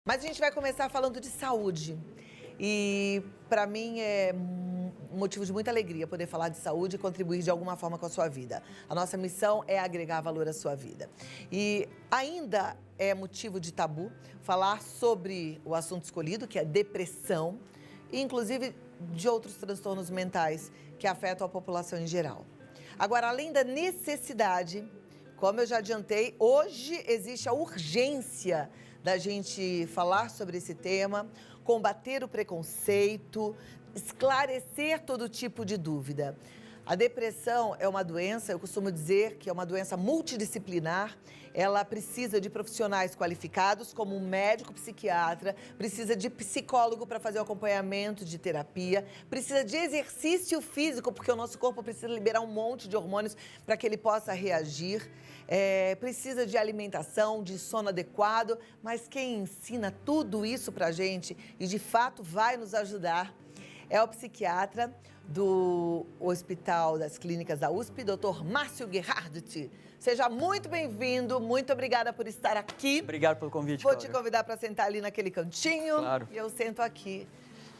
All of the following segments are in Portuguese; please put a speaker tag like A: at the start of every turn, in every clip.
A: Mas a gente vai começar falando de saúde. E para mim é motivo de muita alegria poder falar de saúde e contribuir de alguma forma com a sua vida. A nossa missão é agregar valor à sua vida. E ainda é motivo de tabu falar sobre o assunto escolhido, que é depressão, e inclusive de outros transtornos mentais que afetam a população em geral. Agora, além da necessidade, como eu já adiantei, hoje existe a urgência da gente falar sobre esse tema, combater o preconceito, esclarecer todo tipo de dúvida. A depressão é uma doença, eu costumo dizer que é uma doença multidisciplinar. Ela precisa de profissionais qualificados, como um médico psiquiatra, precisa de psicólogo para fazer o acompanhamento de terapia, precisa de exercício físico, porque o nosso corpo precisa liberar um monte de hormônios para que ele possa reagir. Precisa de alimentação, de sono adequado, mas quem ensina tudo isso para a gente e de fato vai nos ajudar é o psiquiatra do Hospital das Clínicas da USP, Dr. Márcio Gerhardt. Seja muito bem-vindo, muito obrigada por estar aqui.
B: Obrigado pelo convite,
A: Vou
B: Cláudia.
A: te convidar para sentar ali naquele cantinho.
B: Claro.
A: E eu sento aqui.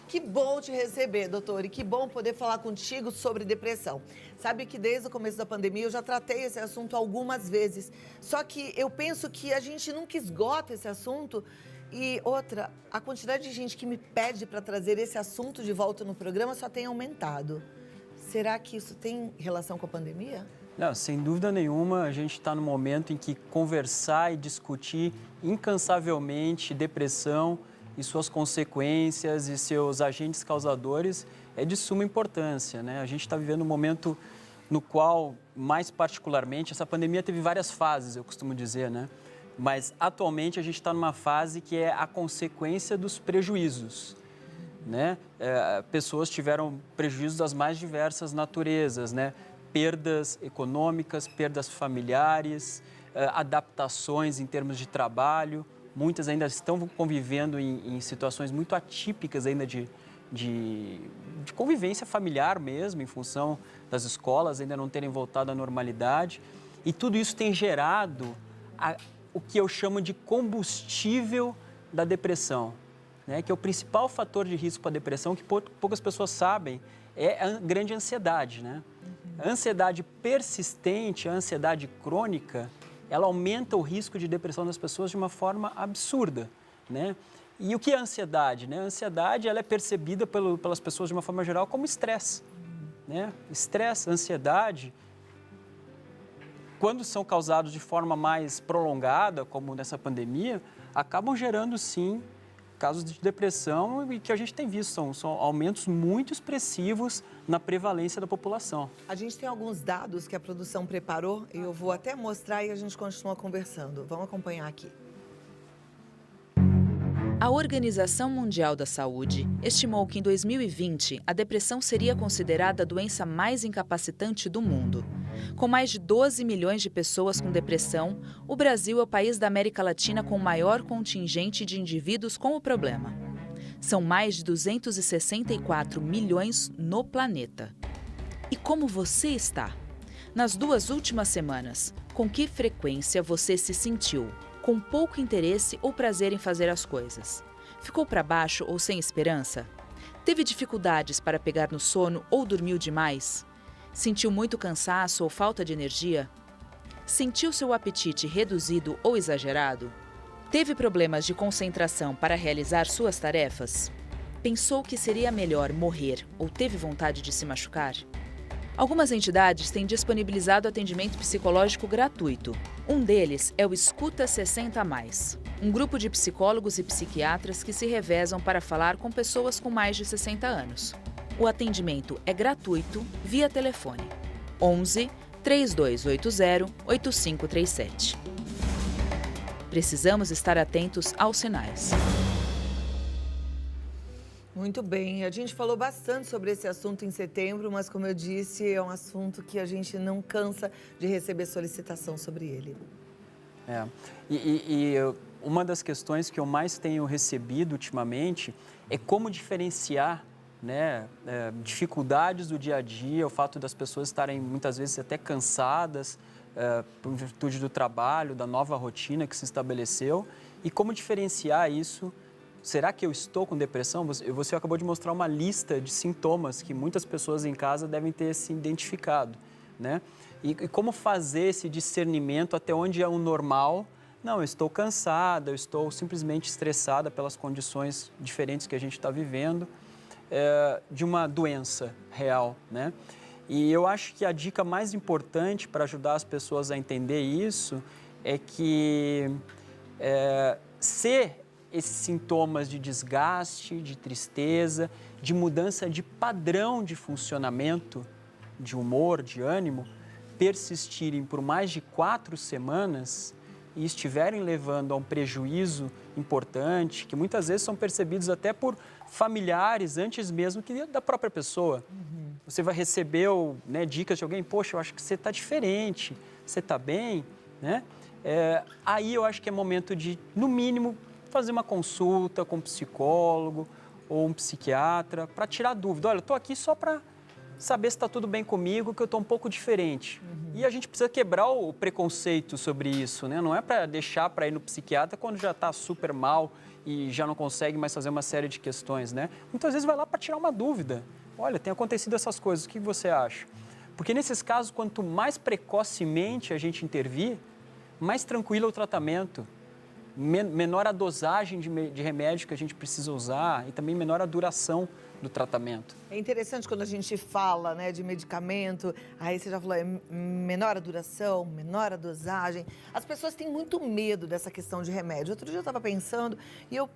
A: Que bom te receber, doutor, e que bom poder falar contigo sobre depressão. Sabe que desde o começo da pandemia eu já tratei esse assunto algumas vezes, só que eu penso que a gente nunca esgota esse assunto. E outra, a quantidade de gente que me pede para trazer esse assunto de volta no programa só tem aumentado. Será que isso tem relação com a pandemia?
B: Não, sem dúvida nenhuma, a gente está no momento em que conversar e discutir incansavelmente depressão e suas consequências e seus agentes causadores é de suma importância, né? A gente está vivendo um momento no qual, mais particularmente, essa pandemia teve várias fases, eu costumo dizer, né? Mas atualmente a gente está numa fase que é a consequência dos prejuízos, né? Pessoas tiveram prejuízos das mais diversas naturezas, né? Perdas econômicas, perdas familiares, adaptações em termos de trabalho. Muitas ainda estão convivendo em situações muito atípicas ainda de convivência familiar mesmo, em função das escolas ainda não terem voltado à normalidade. E tudo isso tem gerado o que eu chamo de combustível da depressão, né? Que é o principal fator de risco para a depressão, que poucas pessoas sabem, é a grande ansiedade, né? A ansiedade persistente, a ansiedade crônica, ela aumenta o risco de depressão das pessoas de uma forma absurda, né? E o que é a ansiedade, né? A ansiedade, ela é percebida pelas pessoas de uma forma geral como estresse, né? Estresse, ansiedade, quando são causados de forma mais prolongada, como nessa pandemia, acabam gerando, sim, casos de depressão e que a gente tem visto, são aumentos muito expressivos na prevalência da população.
A: A gente tem alguns dados que a produção preparou, e eu vou até mostrar e a gente continua conversando. Vamos acompanhar aqui.
C: A Organização Mundial da Saúde estimou que em 2020 a depressão seria considerada a doença mais incapacitante do mundo. Com mais de 12 milhões de pessoas com depressão, o Brasil é o país da América Latina com o maior contingente de indivíduos com o problema. São mais de 264 milhões no planeta. E como você está? Nas 2 últimas semanas, com que frequência você se sentiu com pouco interesse ou prazer em fazer as coisas? Ficou para baixo ou sem esperança? Teve dificuldades para pegar no sono ou dormiu demais? Sentiu muito cansaço ou falta de energia? Sentiu seu apetite reduzido ou exagerado? Teve problemas de concentração para realizar suas tarefas? Pensou que seria melhor morrer ou teve vontade de se machucar? Algumas entidades têm disponibilizado atendimento psicológico gratuito. Um deles é o Escuta 60+, um grupo de psicólogos e psiquiatras que se revezam para falar com pessoas com mais de 60 anos. O atendimento é gratuito via telefone 11 3280 8537. Precisamos estar atentos aos sinais.
A: Muito bem, a gente falou bastante sobre esse assunto em setembro, mas como eu disse, é um assunto que a gente não cansa de receber solicitação sobre ele.
B: Uma das questões que eu mais tenho recebido ultimamente é como diferenciar, né, dificuldades do dia a dia, o fato das pessoas estarem muitas vezes até cansadas por virtude do trabalho, da nova rotina que se estabeleceu, E como diferenciar isso? Será que eu estou com depressão? Você acabou de mostrar uma lista de sintomas que muitas pessoas em casa devem ter se identificado, né? E como fazer esse discernimento até onde é o normal? Não, eu estou cansada, eu estou simplesmente estressada pelas condições diferentes que a gente está vivendo, de uma doença real, né? E eu acho que a dica mais importante para ajudar as pessoas a entender isso é que ser esses sintomas de desgaste, de tristeza, de mudança de padrão de funcionamento, de humor, de ânimo, persistirem por mais de 4 semanas e estiverem levando a um prejuízo importante, que muitas vezes são percebidos até por familiares antes mesmo que da própria pessoa. Você vai receber dicas de alguém, poxa, eu acho que você está diferente, você está bem, né? Aí eu acho que é momento de, no mínimo, fazer uma consulta com um psicólogo ou um psiquiatra para tirar dúvida. Olha, eu estou aqui só para saber se está tudo bem comigo, que eu estou um pouco diferente. E a gente precisa quebrar o preconceito sobre isso, né? Não é para deixar para ir no psiquiatra quando já está super mal e já não consegue mais fazer uma série de questões, né? Muitas vezes vai lá para tirar uma dúvida. Olha, tem acontecido essas coisas, o que você acha? Porque nesses casos, quanto mais precocemente a gente intervir, mais tranquilo é o tratamento, menor a dosagem de remédio que a gente precisa usar e também menor a duração do tratamento.
A: É interessante quando a gente fala, né, de medicamento, aí você já falou, menor a duração, menor a dosagem. As pessoas têm muito medo dessa questão de remédio. Outro dia eu estava pensando e eu,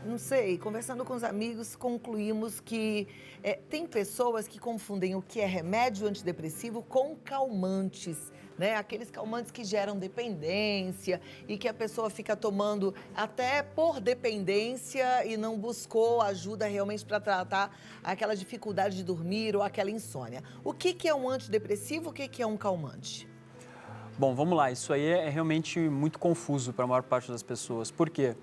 A: não sei, conversando com os amigos, concluímos que tem pessoas que confundem o que é remédio antidepressivo com calmantes, né? Aqueles calmantes que geram dependência e que a pessoa fica tomando até por dependência e não buscou ajuda realmente para tratar aquela dificuldade de dormir ou aquela insônia. O que é um antidepressivo, o que é um calmante?
B: Bom, vamos lá, isso aí é realmente muito confuso para a maior parte das pessoas. Por quê?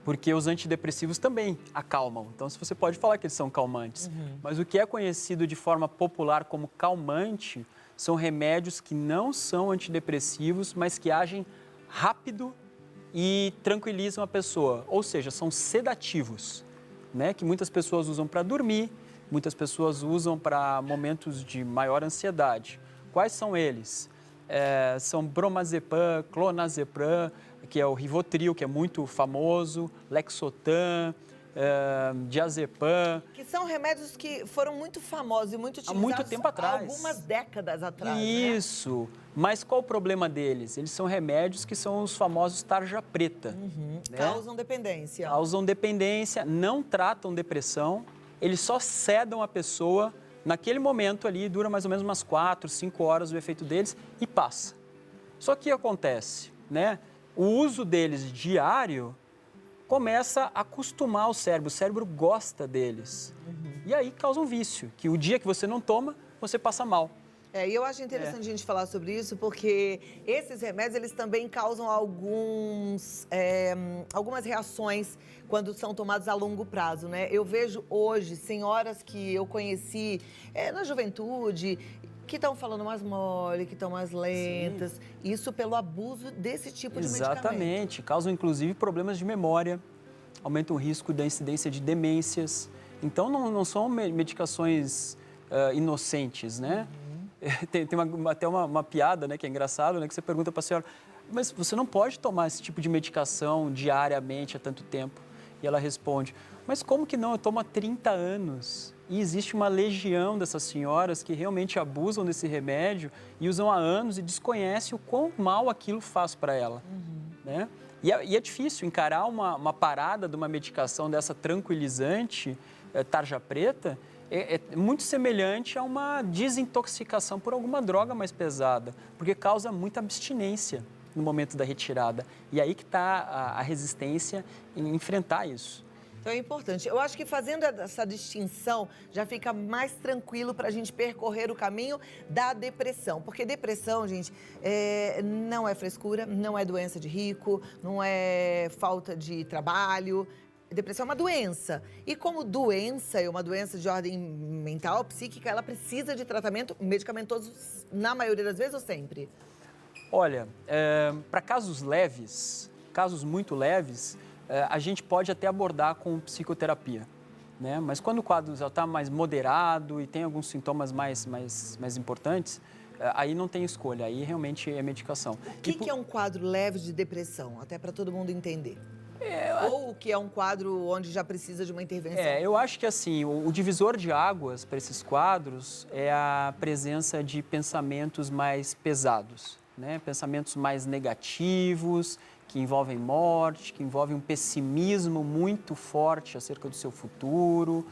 B: Porque os antidepressivos também acalmam. Então, você pode falar que eles são calmantes. Mas o que é conhecido de forma popular como calmante são remédios que não são antidepressivos, mas que agem rápido e tranquilizam a pessoa. Ou seja, são sedativos, né? Que muitas pessoas usam para dormir, muitas pessoas usam para momentos de maior ansiedade. Quais são eles? São bromazepam, clonazepam, que é o Rivotril, que é muito famoso, Lexotan, diazepam.
A: Que são remédios que foram muito famosos e muito utilizados
B: há muito tempo atrás.
A: Algumas décadas atrás.
B: Isso. Né? Mas qual o problema deles? Eles são remédios que são os famosos tarja preta. Né?
A: Causam dependência.
B: Causam dependência, não tratam depressão, eles só sedam a pessoa naquele momento ali, dura mais ou menos umas 4, 5 horas o efeito deles e passa. Só que acontece, né? O uso deles diário começa a acostumar o cérebro gosta deles. E aí causa um vício, que o dia que você não toma, você passa mal.
A: E eu acho interessante a gente falar sobre isso, porque esses remédios, eles também causam algumas reações quando são tomados a longo prazo, né? Eu vejo hoje senhoras que eu conheci na juventude, que estão falando mais mole, que estão mais lentas. Sim. Isso pelo abuso desse tipo de medicamento.
B: Exatamente. Causam, inclusive, problemas de memória, aumentam o risco da incidência de demências. Então, não são medicações inocentes, né? Tem até uma piada, né, que é engraçado, né, que você pergunta para a senhora, mas você não pode tomar esse tipo de medicação diariamente há tanto tempo. E ela responde, mas como que não? Eu tomo há 30 anos. E existe uma legião dessas senhoras que realmente abusam desse remédio e usam há anos e desconhecem o quão mal aquilo faz para ela. Né? E é difícil encarar uma parada de uma medicação dessa tranquilizante, tarja preta, é muito semelhante a uma desintoxicação por alguma droga mais pesada, porque causa muita abstinência no momento da retirada. E aí que está a resistência em enfrentar isso.
A: Então é importante. Eu acho que fazendo essa distinção já fica mais tranquilo para a gente percorrer o caminho da depressão. Porque depressão, gente, não é frescura, não é doença de rico, não é falta de trabalho. Depressão é uma doença. E como doença, é uma doença de ordem mental, psíquica, ela precisa de tratamento medicamentoso na maioria das vezes ou sempre?
B: Olha, para casos leves, casos muito leves, a gente pode até abordar com psicoterapia, né? Mas quando o quadro já está mais moderado e tem alguns sintomas mais importantes, aí não tem escolha, aí realmente é medicação.
A: O que é um quadro leve de depressão? Até para todo mundo entender. Ou o que é um quadro onde já precisa de uma intervenção?
B: Eu acho que assim, o divisor de águas para esses quadros é a presença de pensamentos mais pesados, né? Pensamentos mais negativos, que envolvem morte, que envolvem um pessimismo muito forte acerca do seu futuro,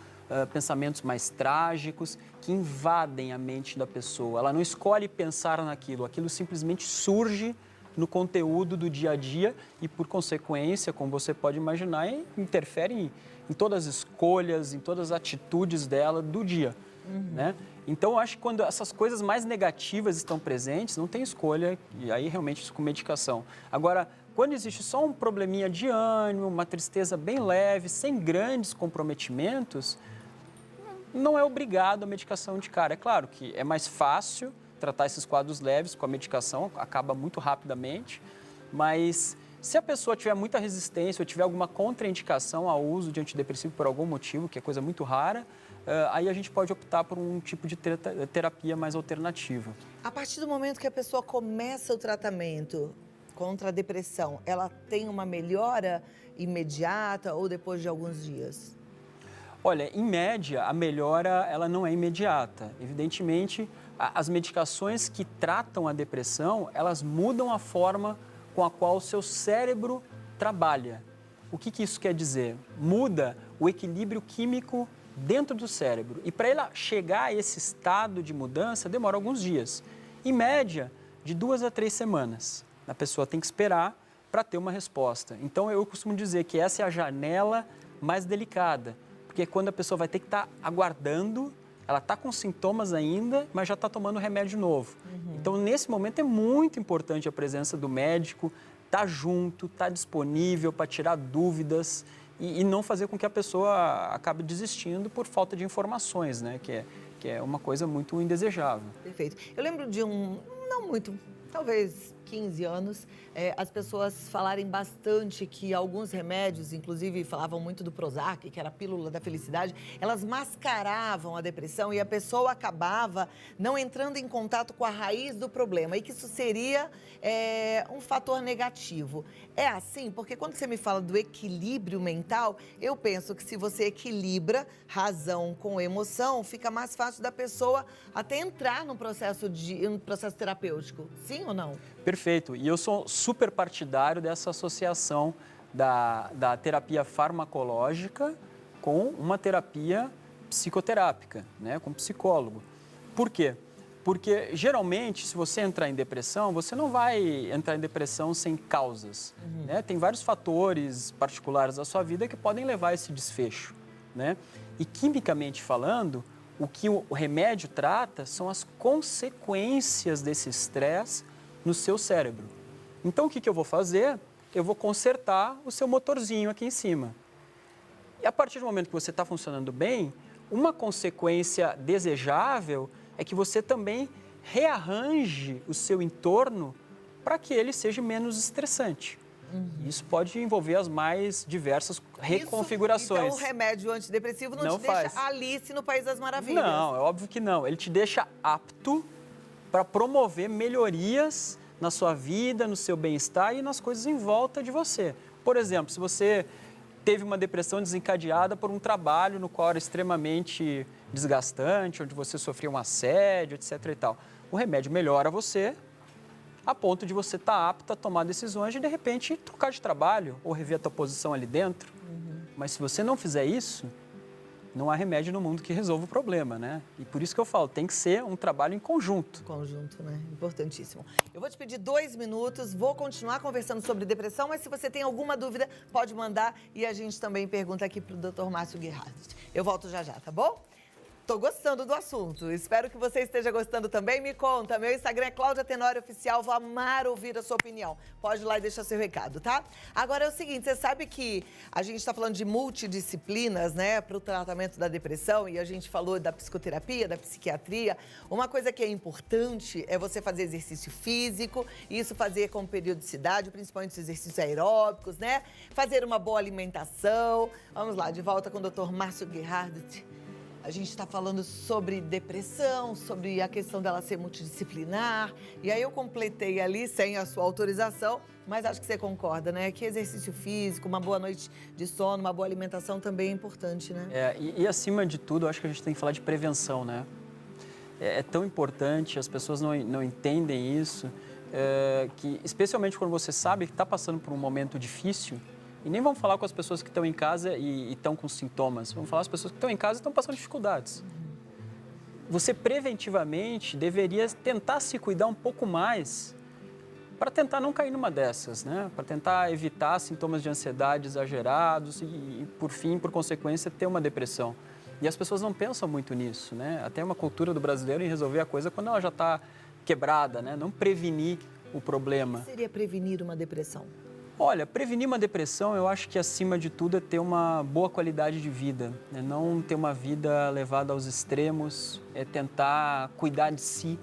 B: pensamentos mais trágicos, que invadem a mente da pessoa. Ela não escolhe pensar naquilo, aquilo simplesmente surge no conteúdo do dia a dia e, por consequência, como você pode imaginar, interfere em todas as escolhas, em todas as atitudes dela do dia, né? Então, eu acho que quando essas coisas mais negativas estão presentes, não tem escolha, e aí realmente isso com medicação. Agora, quando existe só um probleminha de ânimo, uma tristeza bem leve, sem grandes comprometimentos, não é obrigado a medicação de cara. É claro que é mais fácil tratar esses quadros leves com a medicação, acaba muito rapidamente, mas se a pessoa tiver muita resistência ou tiver alguma contraindicação ao uso de antidepressivo por algum motivo, que é coisa muito rara, aí a gente pode optar por um tipo de terapia mais alternativa.
A: A partir do momento que a pessoa começa o tratamento contra a depressão, ela tem uma melhora imediata ou depois de alguns dias?
B: Olha, em média, a melhora ela não é imediata. Evidentemente, as medicações que tratam a depressão, elas mudam a forma com a qual o seu cérebro trabalha. O que isso quer dizer? Muda o equilíbrio químico dentro do cérebro. E para ela chegar a esse estado de mudança, demora alguns dias. Em média, de 2 a 3 semanas. A pessoa tem que esperar para ter uma resposta. Então, eu costumo dizer que essa é a janela mais delicada, porque é quando a pessoa vai ter que estar aguardando, ela está com sintomas ainda, mas já está tomando remédio novo. Então, nesse momento, é muito importante a presença do médico, estar junto, estar disponível para tirar dúvidas e não fazer com que a pessoa acabe desistindo por falta de informações, né? Que é uma coisa muito indesejável.
A: Perfeito. Eu lembro de não muito, talvez 15 anos, as pessoas falarem bastante que alguns remédios, inclusive falavam muito do Prozac, que era a pílula da felicidade, elas mascaravam a depressão e a pessoa acabava não entrando em contato com a raiz do problema e que isso seria um fator negativo. É assim? Porque quando você me fala do equilíbrio mental, eu penso que se você equilibra razão com emoção, fica mais fácil da pessoa até entrar no processo terapêutico. Sim ou não?
B: Perfeito. E eu sou super partidário dessa associação da terapia farmacológica com uma terapia psicoterápica, né, com psicólogo. Por quê? Porque, geralmente, se você entrar em depressão, você não vai entrar em depressão sem causas, né? Tem vários fatores particulares da sua vida que podem levar a esse desfecho, né? E, quimicamente falando, o que o remédio trata são as consequências desse estresse no seu cérebro. Então, o que eu vou fazer? Eu vou consertar o seu motorzinho aqui em cima. E a partir do momento que você está funcionando bem, uma consequência desejável é que você também rearranje o seu entorno para que ele seja menos estressante. Isso pode envolver as mais diversas reconfigurações.
A: Então, o remédio antidepressivo não te deixa Alice no País das Maravilhas?
B: Não, é óbvio que não. Ele te deixa apto para promover melhorias na sua vida, no seu bem-estar e nas coisas em volta de você. Por exemplo, se você teve uma depressão desencadeada por um trabalho no qual era extremamente desgastante, onde você sofria um assédio, etc. e tal, o remédio melhora você a ponto de você estar apto a tomar decisões de repente, trocar de trabalho ou rever a tua posição ali dentro. Mas se você não fizer isso, não há remédio no mundo que resolva o problema, né? E por isso que eu falo, tem que ser um trabalho em conjunto.
A: Conjunto, né? Importantíssimo. Eu vou te pedir 2 minutos, vou continuar conversando sobre depressão, mas se você tem alguma dúvida, pode mandar e a gente também pergunta aqui para o Dr. Márcio Guerhardt. Eu volto já já, tá bom? Tô gostando do assunto. Espero que você esteja gostando também. Me conta, meu Instagram é Cláudia Tenório Oficial. Vou amar ouvir a sua opinião. Pode ir lá e deixar seu recado, tá? Agora é o seguinte, você sabe que a gente está falando de multidisciplinas, né, para o tratamento da depressão, e a gente falou da psicoterapia, da psiquiatria. Uma coisa que é importante é você fazer exercício físico, e isso fazer com periodicidade, principalmente os exercícios aeróbicos, né? Fazer uma boa alimentação. Vamos lá, de volta com o Dr. Márcio Gerhardt. A gente está falando sobre depressão, sobre a questão dela ser multidisciplinar. E aí eu completei ali, sem a sua autorização, mas acho que você concorda, né? Que exercício físico, uma boa noite de sono, uma boa alimentação também é importante, né?
B: E acima de tudo, eu acho que a gente tem que falar de prevenção, né? É tão importante, as pessoas não entendem isso, que especialmente quando você sabe que está passando por um momento difícil. E nem vamos falar com as pessoas que estão em casa e estão com sintomas. Vamos falar com as pessoas que estão em casa e estão passando dificuldades. Você preventivamente deveria tentar se cuidar um pouco mais para tentar não cair numa dessas, né? Para tentar evitar sintomas de ansiedade exagerados e, por fim, por consequência, ter uma depressão. E as pessoas não pensam muito nisso, né? Até uma cultura do brasileiro em resolver a coisa quando ela já está quebrada, né? Não prevenir o problema.
A: O que seria prevenir uma depressão?
B: Olha, prevenir uma depressão, eu acho que acima de tudo é ter uma boa qualidade de vida, né? Não ter uma vida levada aos extremos, é tentar cuidar de si,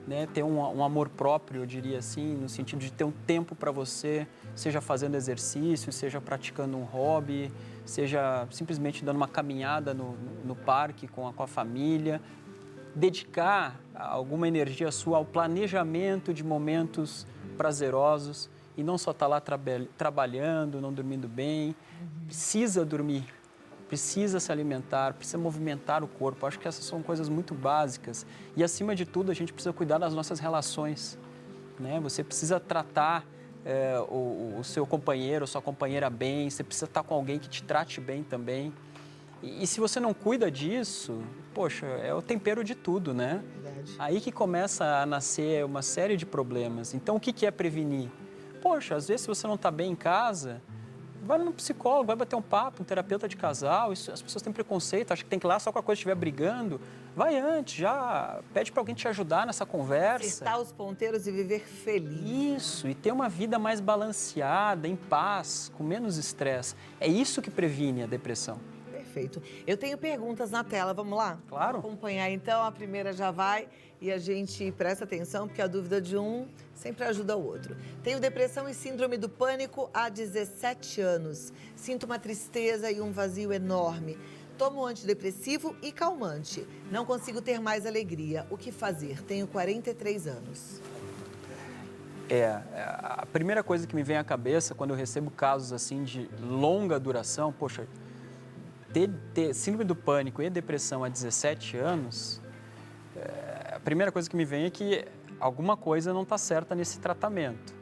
B: né? Ter um amor próprio, eu diria assim, no sentido de ter um tempo para você, seja fazendo exercício, seja praticando um hobby, seja simplesmente dando uma caminhada no parque com a família. Dedicar alguma energia sua ao planejamento de momentos prazerosos, e não só estar lá trabalhando, não dormindo bem. Precisa dormir, precisa se alimentar, precisa movimentar o corpo. Acho que essas são coisas muito básicas. E, acima de tudo, a gente precisa cuidar das nossas relações, né? Você precisa tratar o seu companheiro, a sua companheira bem, você precisa estar com alguém que te trate bem também. E se você não cuida disso, poxa, é o tempero de tudo, né?
A: Verdade.
B: Aí que começa a nascer uma série de problemas. Então, o que é prevenir? Poxa, às vezes, se você não está bem em casa, vai no psicólogo, vai bater um papo, um terapeuta de casal. Isso, as pessoas têm preconceito, acham que tem que ir lá só quando a coisa estiver brigando. Vai antes, já pede para alguém te ajudar nessa conversa.
A: Acertar os ponteiros e viver feliz.
B: Isso, e ter uma vida mais balanceada, em paz, com menos estresse. É isso que previne a depressão.
A: Perfeito. Eu tenho perguntas na tela, vamos lá?
B: Claro.
A: Vamos acompanhar então, a primeira já vai e a gente presta atenção, porque a dúvida de um sempre ajuda o outro. Tenho depressão e síndrome do pânico há 17 anos. Sinto uma tristeza e um vazio enorme. Tomo antidepressivo e calmante. Não consigo ter mais alegria. O que fazer? Tenho 43 anos.
B: A primeira coisa que me vem à cabeça quando eu recebo casos assim de longa duração, poxa, ter síndrome do pânico e depressão há 17 anos, a primeira coisa que me vem é que alguma coisa não está certa nesse tratamento.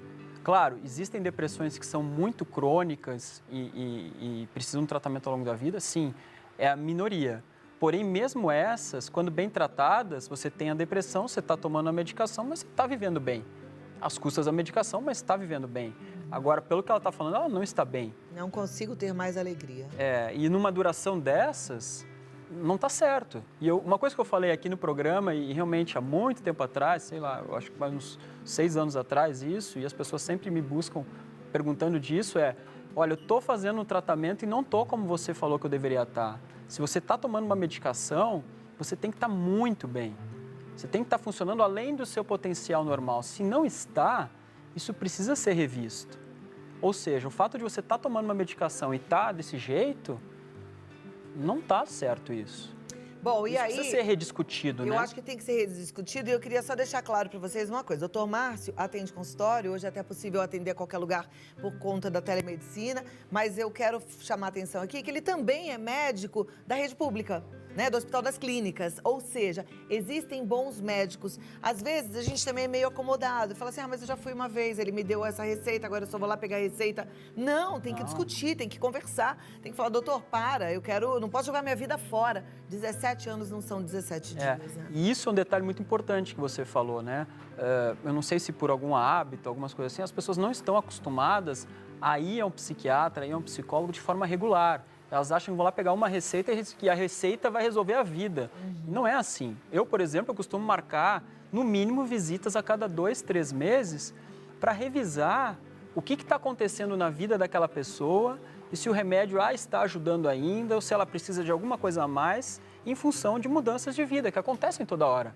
B: Claro, existem depressões que são muito crônicas e precisam de um tratamento ao longo da vida, sim, é a minoria. Porém, mesmo essas, quando bem tratadas, você tem a depressão, você está tomando a medicação, mas você está vivendo bem. Às custas da medicação, mas está vivendo bem. Agora, pelo que ela está falando, ela não está bem.
A: Não consigo ter mais alegria.
B: E numa duração dessas, não está certo. E uma coisa que eu falei aqui no programa, e realmente há muito tempo atrás, sei lá, eu acho que mais uns 6 anos atrás isso, e as pessoas sempre me buscam perguntando disso, olha, eu estou fazendo um tratamento e não estou como você falou que eu deveria estar. Se você está tomando uma medicação, você tem que estar muito bem. Você tem que estar funcionando além do seu potencial normal. Se não está, isso precisa ser revisto. Ou seja, o fato de você estar tomando uma medicação e estar desse jeito, não está certo isso.
A: Bom, e
B: isso
A: aí...
B: precisa ser rediscutido, né?
A: Eu acho que tem que ser rediscutido e eu queria só deixar claro para vocês uma coisa. O Dr. Márcio atende consultório, hoje é até possível atender a qualquer lugar por conta da telemedicina, mas eu quero chamar a atenção aqui que ele também é médico da rede pública, né, do Hospital das Clínicas. Ou seja, existem bons médicos. Às vezes a gente também é meio acomodado, fala assim, mas eu já fui uma vez, ele me deu essa receita, agora eu só vou lá pegar a receita. Não, tem que discutir, tem que conversar, tem que falar, doutor, não posso jogar minha vida fora. 17 anos não são 17 dias, né?
B: E isso é um detalhe muito importante que você falou, né? Eu não sei se por algum hábito, algumas coisas assim, as pessoas não estão acostumadas a ir a um psiquiatra, a ir a um psicólogo de forma regular. Elas acham que vão lá pegar uma receita e que a receita vai resolver a vida. Não é assim. Eu, por exemplo, eu costumo marcar, no mínimo, visitas a cada 2, 3 meses para revisar o que está acontecendo na vida daquela pessoa e se o remédio está ajudando ainda ou se ela precisa de alguma coisa a mais em função de mudanças de vida que acontecem toda hora.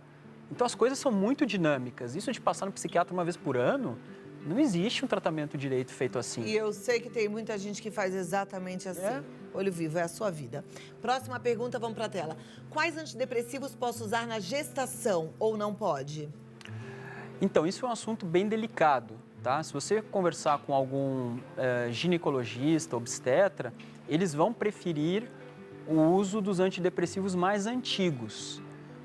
B: Então, as coisas são muito dinâmicas. Isso de passar no psiquiatra uma vez por ano, não existe um tratamento direito feito assim.
A: E eu sei que tem muita gente que faz exatamente assim. Olho vivo, é a sua vida. Próxima pergunta, vamos para a tela. Quais antidepressivos posso usar na gestação ou não pode?
B: Então, isso é um assunto bem delicado, tá? Se você conversar com algum ginecologista, obstetra, eles vão preferir o uso dos antidepressivos mais antigos,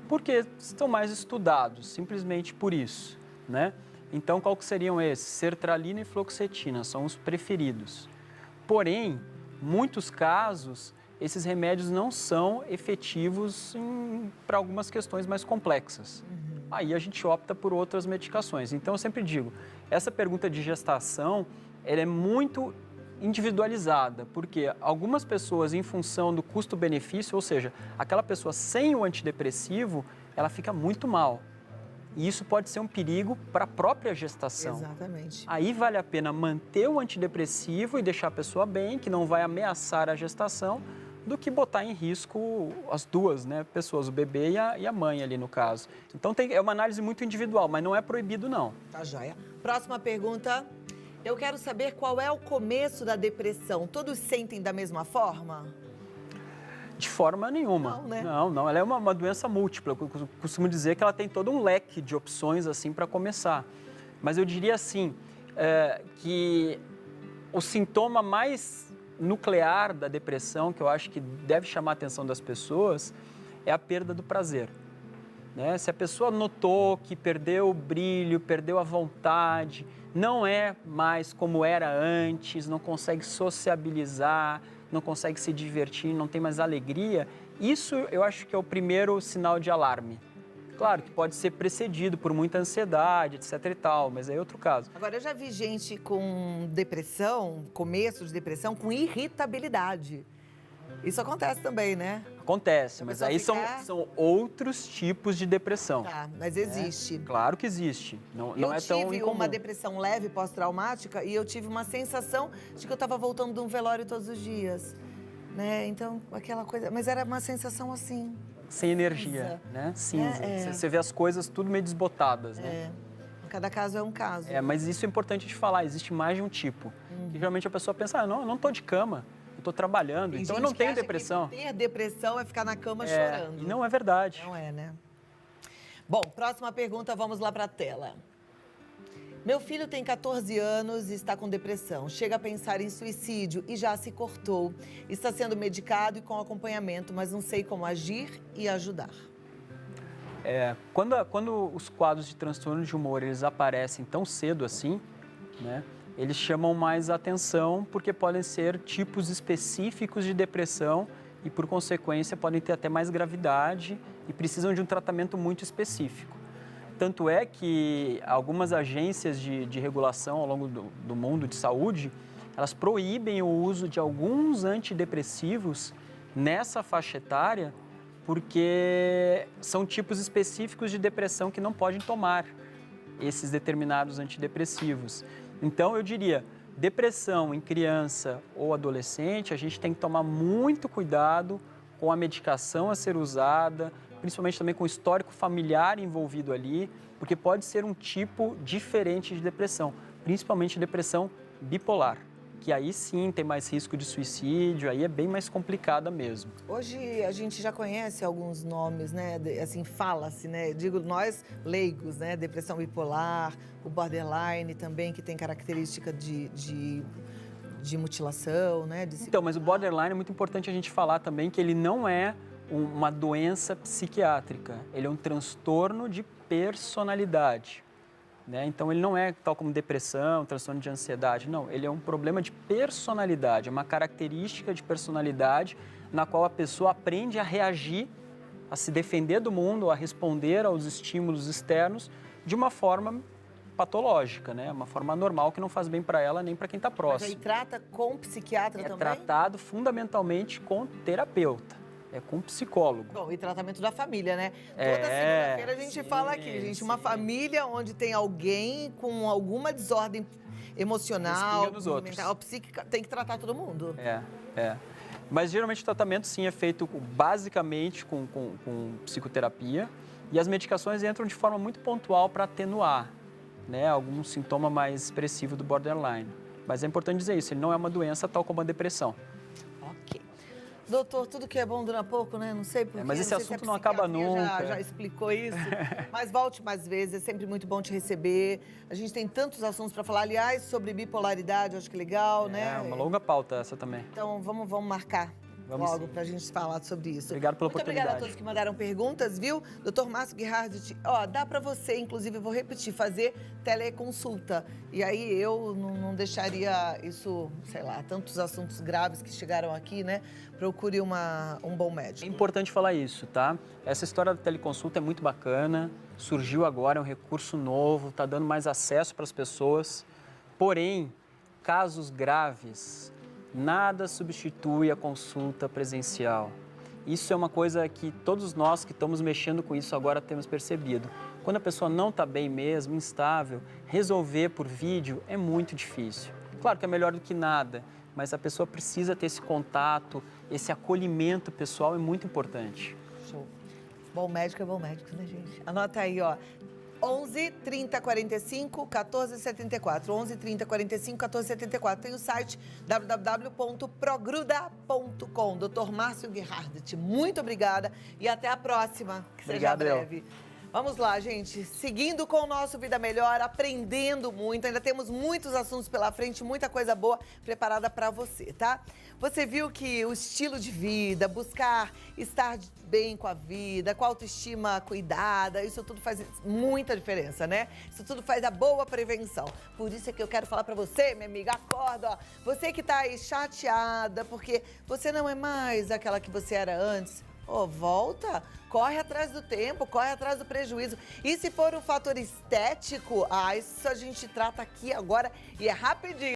B: porque estão mais estudados, simplesmente por isso, né? Então, qual que seriam esses? Sertralina e fluoxetina são os preferidos. Porém, em muitos casos, esses remédios não são efetivos para algumas questões mais complexas. Aí a gente opta por outras medicações. Então, eu sempre digo, essa pergunta de gestação, ela é muito individualizada, porque algumas pessoas, em função do custo-benefício, ou seja, aquela pessoa sem o antidepressivo, ela fica muito mal. E isso pode ser um perigo para a própria gestação.
A: Exatamente.
B: Aí vale a pena manter o antidepressivo e deixar a pessoa bem, que não vai ameaçar a gestação, do que botar em risco as duas, né, pessoas, o bebê e a mãe ali no caso. Então é uma análise muito individual, mas não é proibido não.
A: Tá joia. Próxima pergunta. Eu quero saber qual é o começo da depressão. Todos sentem da mesma forma?
B: De forma nenhuma.
A: Não, né?
B: Não. Ela é uma doença múltipla. Eu costumo dizer que ela tem todo um leque de opções assim para começar. Mas eu diria assim, que o sintoma mais nuclear da depressão, que eu acho que deve chamar a atenção das pessoas, é a perda do prazer. Né? Se a pessoa notou que perdeu o brilho, perdeu a vontade, não é mais como era antes, não consegue sociabilizar, não consegue se divertir, não tem mais alegria, isso eu acho que é o primeiro sinal de alarme. Claro que pode ser precedido por muita ansiedade, etc e tal, mas é outro caso.
A: Agora, eu já vi gente com depressão, começo de depressão, com irritabilidade. Isso acontece também, né?
B: Acontece,
A: A
B: mas
A: pessoa
B: aí
A: fica-
B: são outros tipos de depressão.
A: Tá, mas existe.
B: Claro que existe, não é tão
A: Eu tive
B: incomum.
A: uma depressão leve pós-traumática e eu tive uma sensação de que eu estava voltando de um velório todos os dias. Né? Então, aquela coisa... Mas era uma sensação assim.
B: Sem energia, né? Cinza.
A: É.
B: Você vê as coisas tudo meio desbotadas, né?
A: É. Cada caso é um caso.
B: Mas isso é importante de falar, existe mais de um tipo. Que geralmente a pessoa pensa, eu não estou de cama, eu estou trabalhando,
A: Tem
B: então eu
A: gente
B: não
A: que
B: tenho
A: acha
B: depressão.
A: Que ter depressão é ficar na cama chorando.
B: E não é verdade.
A: Não é, né? Bom, próxima pergunta, vamos lá para a tela. Meu filho tem 14 anos e está com depressão. Chega a pensar em suicídio e já se cortou. Está sendo medicado e com acompanhamento, mas não sei como agir e ajudar.
B: Quando os quadros de transtorno de humor eles aparecem tão cedo assim, né, eles chamam mais atenção porque podem ser tipos específicos de depressão e, por consequência, podem ter até mais gravidade e precisam de um tratamento muito específico. Tanto é que algumas agências de regulação ao longo do mundo de saúde, elas proíbem o uso de alguns antidepressivos nessa faixa etária porque são tipos específicos de depressão que não podem tomar esses determinados antidepressivos. Então, eu diria, depressão em criança ou adolescente, a gente tem que tomar muito cuidado com a medicação a ser usada, principalmente também com o histórico familiar envolvido ali, porque pode ser um tipo diferente de depressão, principalmente depressão bipolar, que aí sim tem mais risco de suicídio, aí é bem mais complicada mesmo.
A: Hoje a gente já conhece alguns nomes, né? Assim, fala-se, né? Digo nós leigos, né? Depressão bipolar, o borderline também, que tem característica de mutilação, né?
B: Então, mas o borderline é muito importante a gente falar também que ele não é uma doença psiquiátrica, ele é um transtorno de personalidade. Né? Então, ele não é tal como depressão, transtorno de ansiedade, não. Ele é um problema de personalidade, é uma característica de personalidade na qual a pessoa aprende a reagir, a se defender do mundo, a responder aos estímulos externos de uma forma patológica, né? Uma forma anormal que não faz bem para ela nem para quem está
A: Mas
B: próximo.
A: aí trata com psiquiatra também?
B: Tratado fundamentalmente com terapeuta, com psicólogo.
A: Bom, e tratamento da família, né? Toda segunda-feira a gente fala aqui, gente. Uma família onde tem alguém com alguma desordem emocional,
B: Respinga nos outros.
A: mental, psíquica, tem que tratar todo mundo.
B: Mas geralmente o tratamento sim é feito basicamente com psicoterapia e as medicações entram de forma muito pontual para atenuar, né, algum sintoma mais expressivo do borderline. Mas é importante dizer isso, ele não é uma doença tal como a depressão.
A: Ok. Doutor, tudo que é bom dura pouco, né? Não sei porquê.
B: Mas esse
A: não sei
B: assunto
A: se a
B: não acaba
A: psiquiatria
B: nunca.
A: Já explicou isso. Mas volte mais vezes, é sempre muito bom te receber. A gente tem tantos assuntos para falar. Aliás, sobre bipolaridade, eu acho que legal, né?
B: É uma longa pauta essa também.
A: Então, vamos marcar logo para a gente falar sobre isso.
B: Obrigado pela
A: Muito
B: oportunidade.
A: obrigada a todos que mandaram perguntas, viu? Dr. Márcio Guihardi, ó, dá para você, inclusive, eu vou repetir, fazer teleconsulta. E aí eu não deixaria isso, sei lá, tantos assuntos graves que chegaram aqui, né? Procure um bom médico.
B: É importante falar isso, tá? Essa história da teleconsulta é muito bacana, surgiu agora, é um recurso novo, está dando mais acesso para as pessoas. Porém, casos graves, nada substitui a consulta presencial. Isso é uma coisa que todos nós que estamos mexendo com isso agora temos percebido. Quando a pessoa não está bem mesmo, instável, resolver por vídeo é muito difícil. Claro que é melhor do que nada, mas a pessoa precisa ter esse contato, esse acolhimento pessoal é muito importante.
A: Show. Bom médico é bom médico, né, gente? Anota aí, ó. 11 30 45 14 74. 11 30 45 14 74. Tem o site www.progruda.com. Dr. Márcio Guihardi, muito obrigada e até a próxima, que seja breve. Vamos lá, gente. Seguindo com o nosso Vida Melhor, aprendendo muito. Ainda temos muitos assuntos pela frente, muita coisa boa preparada para você, tá? Você viu que o estilo de vida, buscar estar bem com a vida, com a autoestima cuidada, isso tudo faz muita diferença, né? Isso tudo faz a boa prevenção. Por isso é que eu quero falar para você, minha amiga, acorda, ó. Você que tá aí chateada, porque você não é mais aquela que você era antes. Volta, corre atrás do tempo, corre atrás do prejuízo. E se for um fator estético, isso a gente trata aqui agora e é rapidinho.